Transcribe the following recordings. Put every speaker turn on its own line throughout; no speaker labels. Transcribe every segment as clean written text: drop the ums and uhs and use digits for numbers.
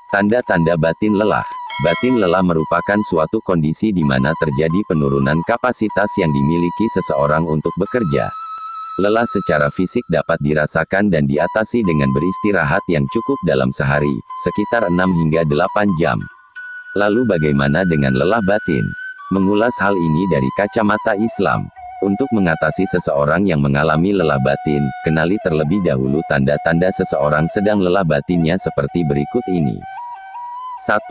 Tanda-tanda batin lelah. Batin lelah merupakan suatu kondisi di mana terjadi penurunan kapasitas yang dimiliki seseorang untuk bekerja. Lelah secara fisik dapat dirasakan dan diatasi dengan beristirahat yang cukup dalam sehari, sekitar 6 hingga 8 jam. Lalu bagaimana dengan lelah batin? Mengulas hal ini dari kacamata Islam. Untuk mengatasi seseorang yang mengalami lelah batin, kenali terlebih dahulu tanda-tanda seseorang sedang lelah batinnya seperti berikut ini. 1.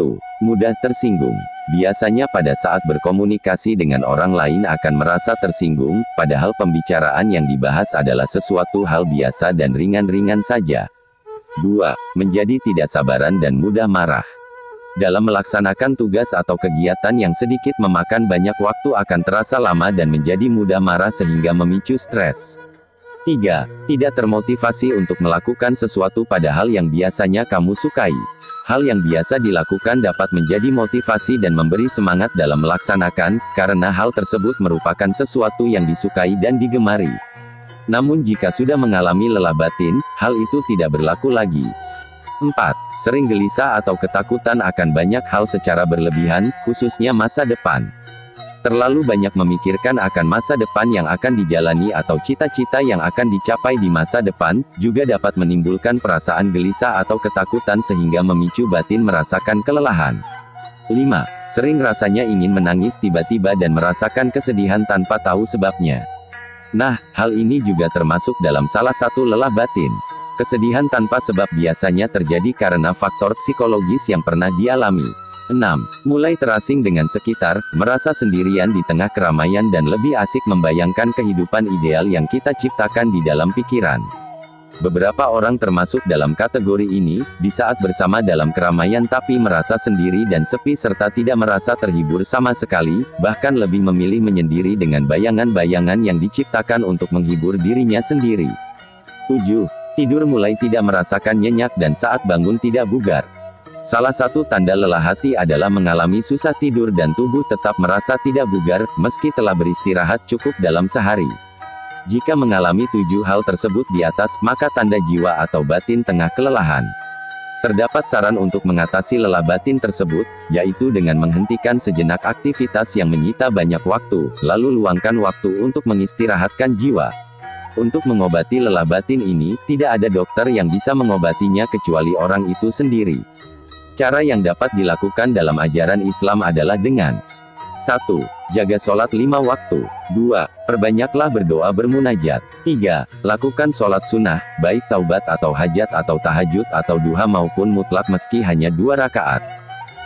Mudah tersinggung. Biasanya pada saat berkomunikasi dengan orang lain akan merasa tersinggung, padahal pembicaraan yang dibahas adalah sesuatu hal biasa dan ringan-ringan saja. 2. Menjadi tidak sabaran dan mudah marah. Dalam melaksanakan tugas atau kegiatan yang sedikit memakan banyak waktu akan terasa lama dan menjadi mudah marah sehingga memicu stres. 3. Tidak termotivasi untuk melakukan sesuatu padahal yang biasanya kamu sukai. Hal yang biasa dilakukan dapat menjadi motivasi dan memberi semangat dalam melaksanakan, karena hal tersebut merupakan sesuatu yang disukai dan digemari. Namun jika sudah mengalami lelah batin, hal itu tidak berlaku lagi. 4. Sering gelisah atau ketakutan akan banyak hal secara berlebihan, khususnya masa depan. Terlalu banyak memikirkan akan masa depan yang akan dijalani atau cita-cita yang akan dicapai di masa depan, juga dapat menimbulkan perasaan gelisah atau ketakutan sehingga memicu batin merasakan kelelahan. 5. Sering rasanya ingin menangis tiba-tiba dan merasakan kesedihan tanpa tahu sebabnya. Nah, hal ini juga termasuk dalam salah satu lelah batin. Kesedihan tanpa sebab biasanya terjadi karena faktor psikologis yang pernah dialami. 6. Mulai terasing dengan sekitar, merasa sendirian di tengah keramaian dan lebih asik membayangkan kehidupan ideal yang kita ciptakan di dalam pikiran. Beberapa orang termasuk dalam kategori ini, di saat bersama dalam keramaian tapi merasa sendiri dan sepi serta tidak merasa terhibur sama sekali, bahkan lebih memilih menyendiri dengan bayangan-bayangan yang diciptakan untuk menghibur dirinya sendiri. 7. Tidur mulai tidak merasakan nyenyak dan saat bangun tidak bugar. Salah satu tanda lelah hati adalah mengalami susah tidur dan tubuh tetap merasa tidak bugar, meski telah beristirahat cukup dalam sehari. Jika mengalami 7 hal tersebut di atas, maka tanda jiwa atau batin tengah kelelahan. Terdapat saran untuk mengatasi lelah batin tersebut, yaitu dengan menghentikan sejenak aktivitas yang menyita banyak waktu, lalu luangkan waktu untuk mengistirahatkan jiwa. Untuk mengobati lelah batin ini, tidak ada dokter yang bisa mengobatinya kecuali orang itu sendiri. Cara yang dapat dilakukan dalam ajaran Islam adalah dengan 1. Jaga sholat 5 waktu. 2. Perbanyaklah berdoa bermunajat. 3. Lakukan sholat sunnah, baik taubat atau hajat atau tahajud atau duha maupun mutlak meski hanya 2 rakaat.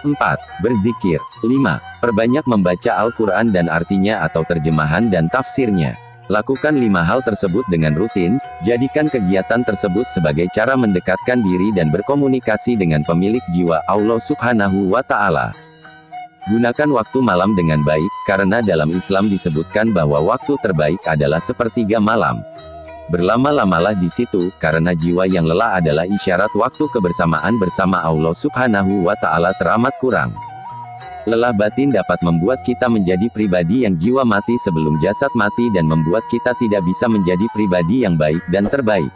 4. Berzikir. 5. Perbanyak membaca Al-Quran dan artinya atau terjemahan dan tafsirnya. Lakukan 5 hal tersebut dengan rutin, jadikan kegiatan tersebut sebagai cara mendekatkan diri dan berkomunikasi dengan pemilik jiwa, Allah Subhanahu wa Ta'ala. Gunakan waktu malam dengan baik, karena dalam Islam disebutkan bahwa waktu terbaik adalah sepertiga malam. Berlama-lamalah di situ, karena jiwa yang lelah adalah isyarat waktu kebersamaan bersama Allah Subhanahu wa Ta'ala teramat kurang. Lelah batin dapat membuat kita menjadi pribadi yang jiwa mati sebelum jasad mati dan membuat kita tidak bisa menjadi pribadi yang baik dan terbaik.